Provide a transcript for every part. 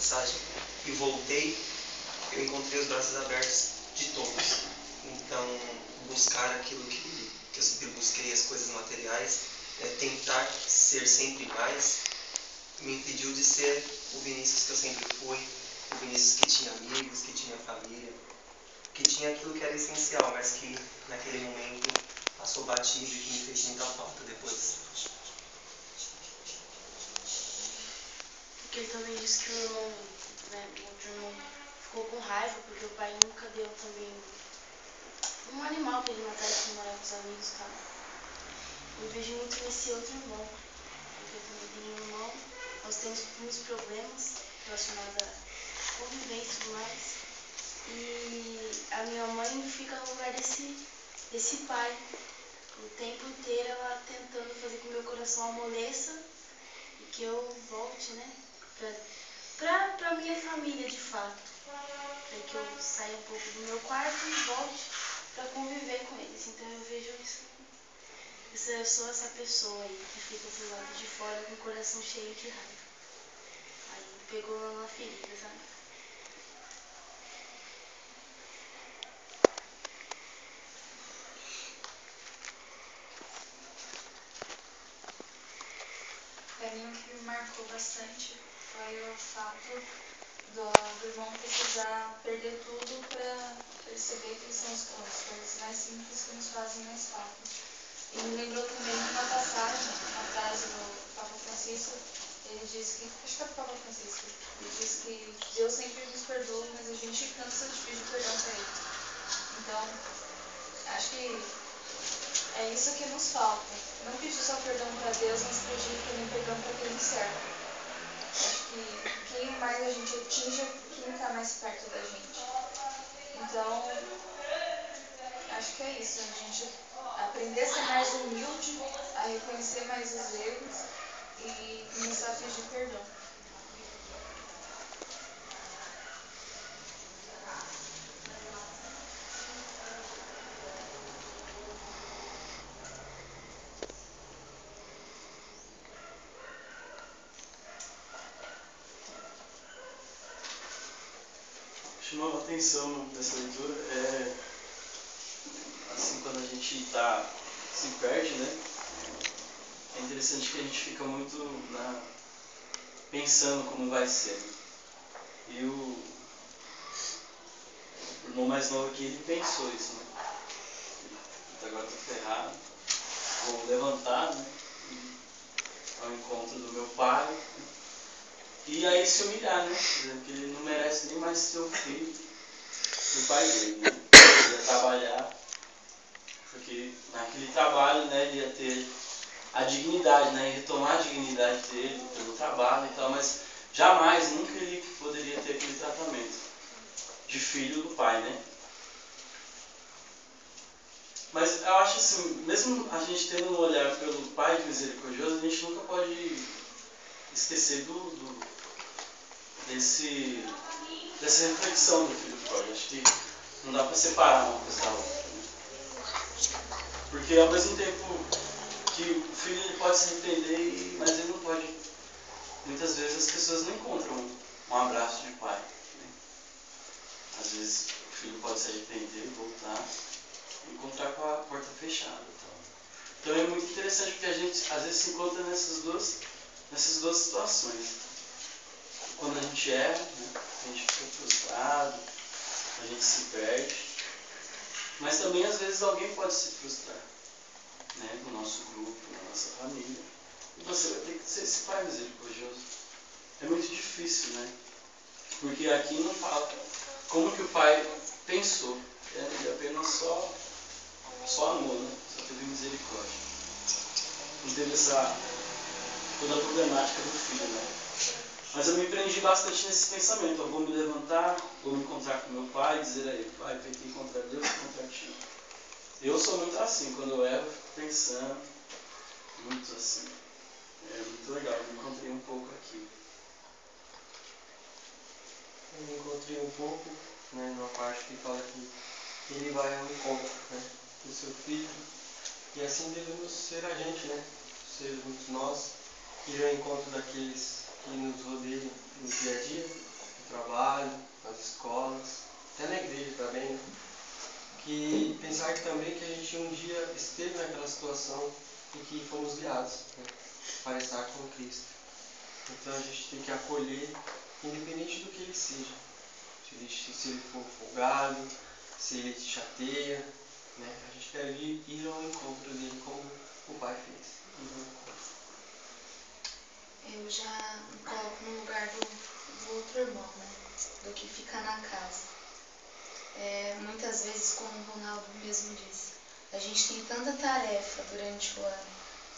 passagem e voltei, eu encontrei os braços abertos de todos. Então, buscar aquilo que eu sempre busquei, as coisas materiais, tentar ser sempre mais, me impediu de ser o Vinícius que eu sempre fui, o Vinícius que tinha amigos, que tinha família, que tinha aquilo que era essencial, mas que naquele momento passou batido e que me fez muita falta depois. Porque ele também disse que o irmão, o outro irmão, ficou com raiva porque o pai nunca deu também um animal para ele matar e comemorar com os amigos e tal. Eu vejo muito nesse outro irmão, porque eu também tenho um irmão, nós temos muitos problemas relacionados à convivência e tudo mais. E a minha mãe fica no lugar desse pai, o tempo inteiro ela tentando fazer com que meu coração amoleça e que eu volte, né, pra minha família de fato, para que eu saia um pouco do meu quarto e volte para conviver com eles. Então eu vejo isso. Eu sou essa pessoa aí que fica do lado de fora com o coração cheio de raiva. Aí pegou na ferida, sabe? Para mim, o que me marcou bastante foi o fato do irmão precisar perder tudo para perceber que são as coisas mais simples que nos fazem mais falta. E me lembrou também de uma passagem, uma frase do Papa Francisco. Ele diz que, acho que é do Papa Francisco, ele diz que Deus sempre nos perdoa, mas a gente cansa de pedir perdão para ele. Então, acho que é isso que nos falta. Não pedir só perdão para Deus, mas pedir também perdão para quem nos serve. Acho que quem mais a gente atinge é quem está mais perto da gente. Então, acho que é isso. A gente aprender a ser mais humilde, a reconhecer mais os erros e começar a pedir perdão. Chamou a atenção nessa leitura assim, quando a gente se perde, né? É interessante que a gente fica muito pensando como vai ser. E o irmão mais novo aqui, ele pensou isso, né? Agora estou ferrado, vou levantar, né? Ao encontro do meu pai, né? E aí se humilhar, né? Porque ele não merece nem mais ser o filho do pai dele, né? Ele ia trabalhar, porque naquele trabalho, né, ele ia ter a dignidade, né, retomar a dignidade dele pelo trabalho e tal, mas jamais, nunca ele poderia ter aquele tratamento de filho do pai, né? Mas eu acho assim, mesmo a gente tendo um olhar pelo Pai misericordioso, a gente nunca pode esquecer dessa reflexão do filho pródigo. Acho que não dá para separar uma coisa da outra, né? Porque ao mesmo tempo que o filho ele pode se arrepender, mas ele não pode. Muitas vezes as pessoas não encontram um abraço de pai, né? Às vezes o filho pode se arrepender, voltar e encontrar com a porta fechada. Então é muito interessante porque a gente às vezes se encontra nessas duas situações. Quando a gente erra, né, a gente fica frustrado, a gente se perde. Mas também às vezes alguém pode se frustrar, né, no nosso grupo, na nossa família. E você vai ter que ser esse pai misericordioso. É muito difícil, né? Porque aqui não fala como que o pai pensou. Ele apenas só amor, né? Só teve misericórdia. Não teve toda a problemática do filho, né? Mas eu me prendi bastante nesse pensamento. Eu vou me levantar, vou me encontrar com meu pai e dizer a ele: pai, pequei contra Deus e contra ti. Eu sou muito assim, quando eu erro, eu fico pensando, muito assim. É muito legal, eu me encontrei um pouco aqui. Eu me encontrei um pouco, né, numa parte que fala que ele vai ao encontro, né, do seu filho. E assim devemos ser a gente, né? Sermos nós, ir ao encontro daqueles que nos rodeiam no dia a dia. trabalho, nas escolas, até na igreja também, né? Que pensar que também que a gente um dia esteve naquela situação e que fomos guiados, né, para estar com Cristo. Então a gente tem que acolher, independente do que ele seja. Se ele for folgado, se ele te chateia, né, a gente deve ir ao encontro dele como o Pai fez. Eu já me coloco no lugar do outro irmão, né? Do que fica na casa. Muitas vezes, como o Ronaldo mesmo disse, a gente tem tanta tarefa durante o ano,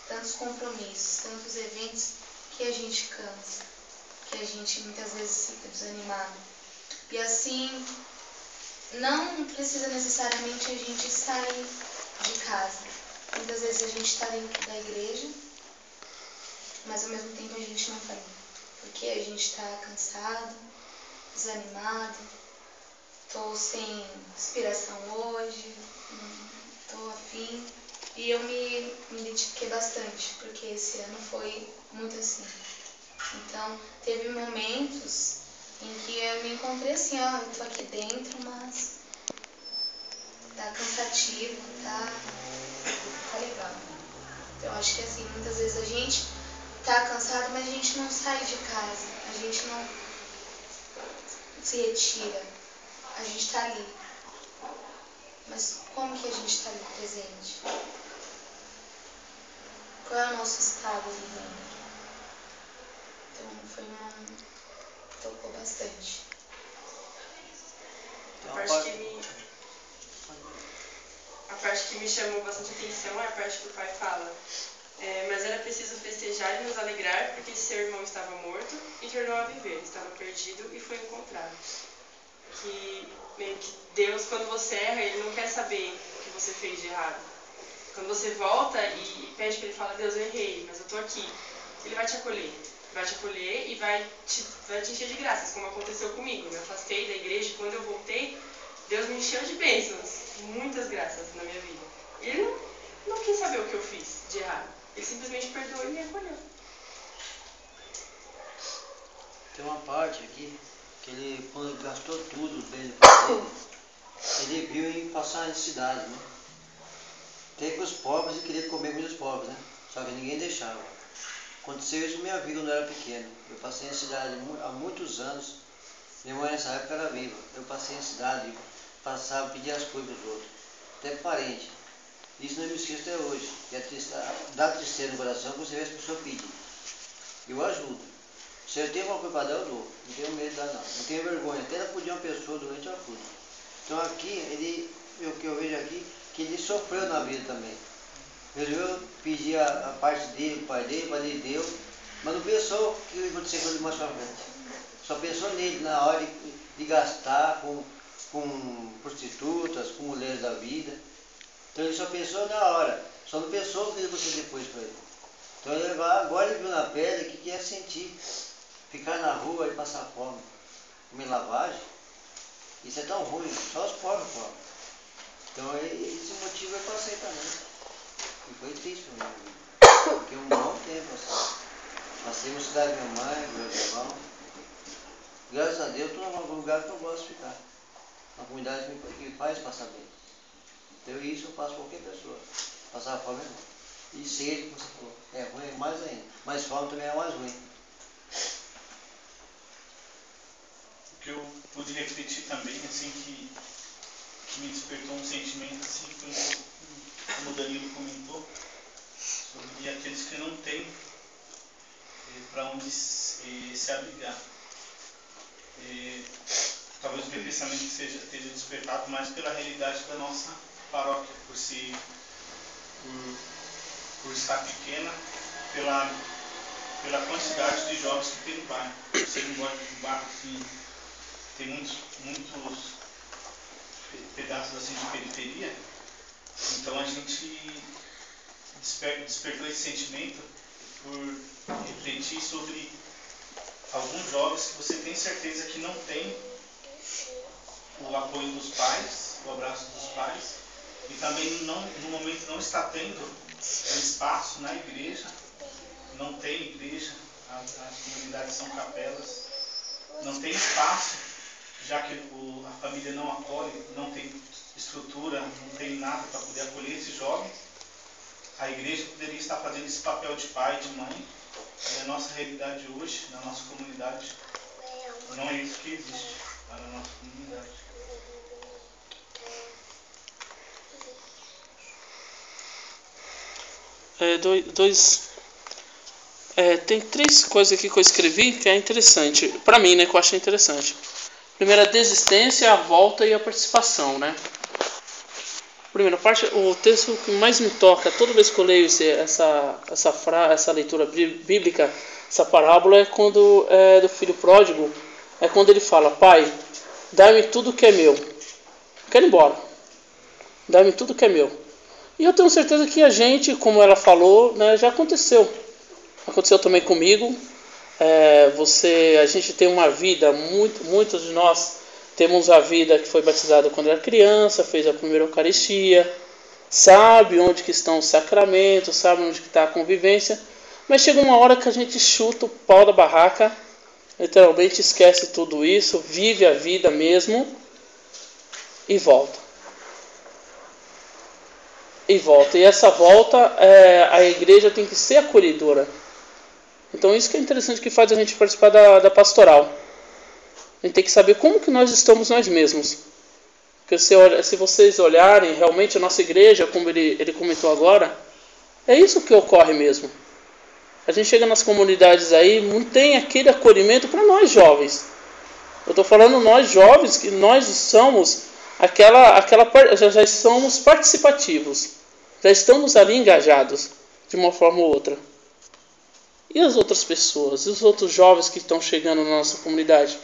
tantos compromissos, tantos eventos, que a gente cansa, que a gente muitas vezes fica desanimado. E assim, não precisa necessariamente a gente sair de casa. Muitas vezes a gente está dentro da igreja, mas ao mesmo tempo a gente não está indo, porque a gente está cansado, desanimado, estou sem inspiração hoje, não estou afim. E eu me identifiquei bastante, porque esse ano foi muito assim. Então, teve momentos em que eu me encontrei assim, ó, eu tô aqui dentro, mas tá cansativo, tá legal. Então, acho que assim, muitas vezes a gente tá cansado, mas a gente não sai de casa, a gente não se retira, a gente tá ali. Mas como que a gente tá ali presente? Qual é o nosso estado ali dentro? Então, tocou bastante. A parte que me chamou bastante atenção é a parte que o pai fala. Mas era preciso festejar e nos alegrar, porque seu irmão estava morto e tornou a viver. Estava perdido e foi encontrado. Que meio que Deus, quando você erra, ele não quer saber o que você fez de errado. Quando você volta e pede para ele, fala, Deus, eu errei, mas eu estou aqui. Ele vai te acolher. Vai te acolher e vai te encher de graças, como aconteceu comigo. Eu me afastei da igreja e quando eu voltei, Deus me encheu de bênçãos, muitas graças na minha vida. E ele não quis saber o que eu fiz de errado. Ele simplesmente perdoou e me acolheu. Tem uma parte aqui que ele, quando ele gastou tudo dele para ele viu em passar necessidade, né? Tem com os pobres e queria comer com os pobres, né? Só que ninguém deixava. Aconteceu isso na minha vida quando eu era pequeno. Eu passei em cidade há muitos anos. Minha mãe nessa época era viva. Eu passei em cidade, passava, pedia as coisas dos outros. Até parente. Isso não me esqueço até hoje. Dá tristeza no coração que você vê as pessoas pedir. Eu ajudo. Se eu tenho uma coisa para dar, eu dou. Não tenho medo de dar, não. Não tenho vergonha. Até acudir uma pessoa doente, eu acudo. Então aqui, o que eu vejo aqui, que ele sofreu na vida também. Resolveu pedir a parte dele, o pai dele deu, mas não pensou que ia acontecer com ele mais pra frente. Só pensou nele na hora de gastar com prostitutas, com mulheres da vida. Então ele só pensou na hora, só não pensou o que ia acontecer depois para ele. Então agora ele viu na pele o que ia sentir, ficar na rua e passar fome, comer lavagem. Isso é tão ruim, só os pobres comem. Então esse motivo eu passei também. E foi triste pra minha vida. Porque um bom tempo assim. Passei na cidade da minha mãe, do meu irmão. Graças a Deus, estou num lugar que eu gosto de ficar. Uma comunidade que me faz passar bem. Então isso eu faço qualquer pessoa. Passar fome é bom. E sede, como você falou. É ruim, é mais ainda. Mas fome também é mais ruim. O que eu pude refletir também, assim, que me despertou um sentimento assim, foi um pouco como o Danilo comentou, sobre aqueles que não têm para onde se abrigar. Talvez o meu pensamento esteja despertado mais pela realidade da nossa paróquia, por estar pequena, pela quantidade de jovens que tem no bairro. Ser um bairro que tem muitos pedaços assim de periferia, então a gente despertou esse sentimento por refletir sobre alguns jovens que você tem certeza que não tem o apoio dos pais, o abraço dos pais, e também no momento não está tendo um espaço na igreja, não tem igreja, as comunidades são capelas, não tem espaço, já que a família não acolhe, não tem estrutura, não tem nada para poder acolher esses jovens, a igreja poderia estar fazendo esse papel de pai, de mãe. E a nossa realidade hoje, na nossa comunidade, não é isso que existe na nossa comunidade. Tem 3 coisas aqui que eu escrevi que é interessante. Para mim, né, que eu achei interessante. Primeiro, a desistência, a volta e a participação, né? Primeira parte, o texto que mais me toca toda vez que eu leio essa leitura bíblica, essa parábola, é quando é do filho pródigo, é quando ele fala: Pai, dá-me tudo que é meu. Quero ir embora. Dá-me tudo que é meu. E eu tenho certeza que a gente, como ela falou, né, já aconteceu. Aconteceu também comigo. A gente tem uma vida, muitos de nós temos a vida que foi batizada quando era criança, fez a primeira Eucaristia, sabe onde que estão os sacramentos, sabe onde que está a convivência, mas chega uma hora que a gente chuta o pau da barraca, literalmente esquece tudo isso, vive a vida mesmo e volta. E essa volta, a igreja tem que ser acolhedora. Então isso que é interessante, que faz a gente participar da pastoral. A gente tem que saber como que nós estamos nós mesmos. Porque se vocês olharem, realmente a nossa igreja, como ele comentou agora, é isso que ocorre mesmo. A gente chega nas comunidades aí, não tem aquele acolhimento para nós jovens. Eu estou falando nós jovens, que nós somos já somos participativos. Já estamos ali engajados, de uma forma ou outra. E as outras pessoas, e os outros jovens que estão chegando na nossa comunidade?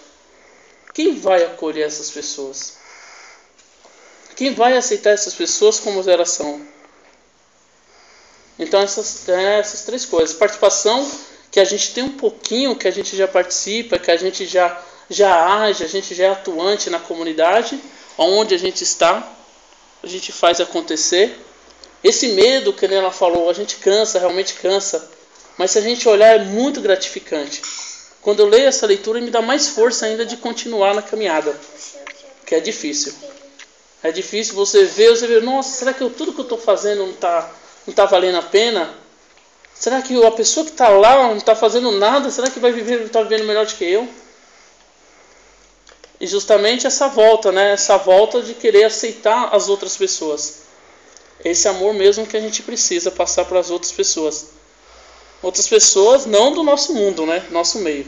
Quem vai acolher essas pessoas? Quem vai aceitar essas pessoas como elas são? Então essas 3 coisas. Participação, que a gente tem um pouquinho, que a gente já participa, que a gente já age, a gente já é atuante na comunidade, onde a gente está, a gente faz acontecer. Esse medo que ela falou, a gente cansa, realmente cansa, mas se a gente olhar é muito gratificante. Quando eu leio essa leitura, me dá mais força ainda de continuar na caminhada, que é difícil. É difícil você ver, nossa, será que tudo que eu estou fazendo não está valendo a pena? Será que a pessoa que está lá não está fazendo nada? Será que está vivendo melhor do que eu? E justamente essa volta, né? Essa volta de querer aceitar as outras pessoas. Esse amor mesmo que a gente precisa passar para as outras pessoas. Outras pessoas não do nosso mundo, né? Nosso meio.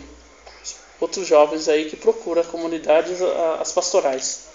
Outros jovens aí que procuram comunidades, as pastorais.